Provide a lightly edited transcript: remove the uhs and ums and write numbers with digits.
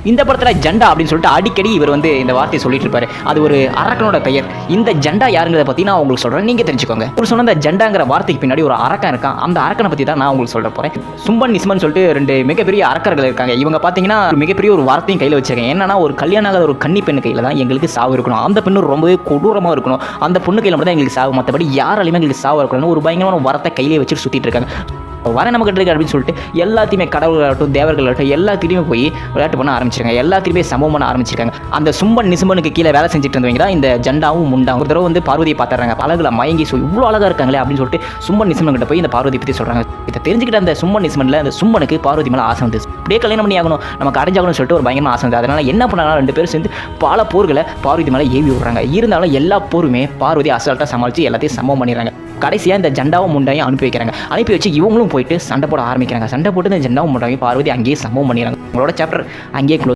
இந்த படத்தில் ஜண்டா அப்படின்னு சொல்லிட்டு அடிக்கடி இவர் வந்து இந்த வார்த்தையை சொல்லிட்டு இருப்பாரு. அது ஒரு அரக்கனோட பெயர். இந்த ஜண்டா யாருங்கிறத பற்றி நான் உங்களுக்கு சொல்கிறேன், நீங்கள் தெரிஞ்சுக்கோங்க. ஒரு சொன்ன அந்த ஜண்டாங்கிற வார்த்தைக்கு பின்னாடி ஒரு அரக்கன் இருக்கான். அந்த அரக்கனை பற்றி தான் நான் உங்களுக்கு சொல்ல போகிறேன். சும்பன் நிஸ்மன் சொல்லிட்டு 2 மிகப்பெரிய அரக்கர்கள் இருக்காங்க. இவங்க பார்த்தீங்கன்னா மிகப்பெரிய ஒரு வார்த்தையும் கையில் வச்சிருக்காங்க. என்னன்னா, ஒரு கல்யாணம் ஆகாத ஒரு கன்னி பெண்ணு கையில் தான் எங்களுக்கு சாவு இருக்கணும், அந்த பெண்ணு ரொம்பவே கொடூரமாக இருக்கணும், அந்த பொண்ணு கையில் மட்டும் தான் எங்களுக்கு சாவு, மற்றபடி யாராலையுமே எங்களுக்கு சாவு இருக்கணும்னு ஒரு பயங்கரமான வரத்தை கையிலே வச்சுட்டு சுற்றிட்டு இருக்காங்க. வர நமக்கு இருக்கு அப்படின்னு சொல்லிட்டு எல்லாத்தையுமே கடவுள்களாகட்டும் தேவர்களாகட்டும் எல்லாத்தையுமே போய் விளையாட்டு பண்ண ஆரம்பிச்சிருக்காங்க. எல்லாத்தையுமே சமம் பண்ண ஆரம்பிச்சிருக்காங்க. அந்த சும்பன் நிசும்பனுக்கு கீழே வேலை செஞ்சுட்டு இருந்தவங்க தான் இந்த ஜண்டாவும் முண்டாவும். ஒரு தடவை வந்து பார்வதியை பார்த்துறாங்க. அழகுல மயங்கி இவ்வளோ அழகாக இருக்காங்களே அப்படின்னு சொல்லிட்டு சும்பன் நிசும்பன் கிட்ட போய் இந்த பார்வதி பற்றி சொல்கிறாங்க. இதை தெரிஞ்சுக்கிட்ட அந்த சும்பன் நிசும்பனில் அந்த சும்பனுக்கு பார்வதி மேலே ஆசை வந்து அப்படியே கல்யாணம் பண்ணி ஆகணும், நமக்கு அடைஞ்சாகணும்னு சொல்லிட்டு ஒரு பயங்கரமாக ஆசை வந்து. அதனால் என்ன பண்ணாலும் 2 பேரும் சேர்ந்து பல போர்களை பார்வதி மேலே ஏவி விடுறாங்க. இருந்தாலும் எல்லா போருமே பார்வதி அசால்ட்டாக சமாளித்து எல்லாத்தையும் சமம் பண்ணிடுறாங்க. கடைசியாக இந்த ஜண்டாவும் முண்டாயும் அனுப்பி வைக்கிறாங்க. அனுப்பி வச்சு இவங்களும் போயிட்டு சண்டை போட ஆரம்பிக்கிறாங்க. சண்டை போட்டு இந்த ஜண்டாவும் முண்டாவையும் பார்வதி அங்கேயே சம்பவம் பண்ணிடுறாங்க. உங்களோட சாப்டர் அங்கேயே க்ளோஸ்.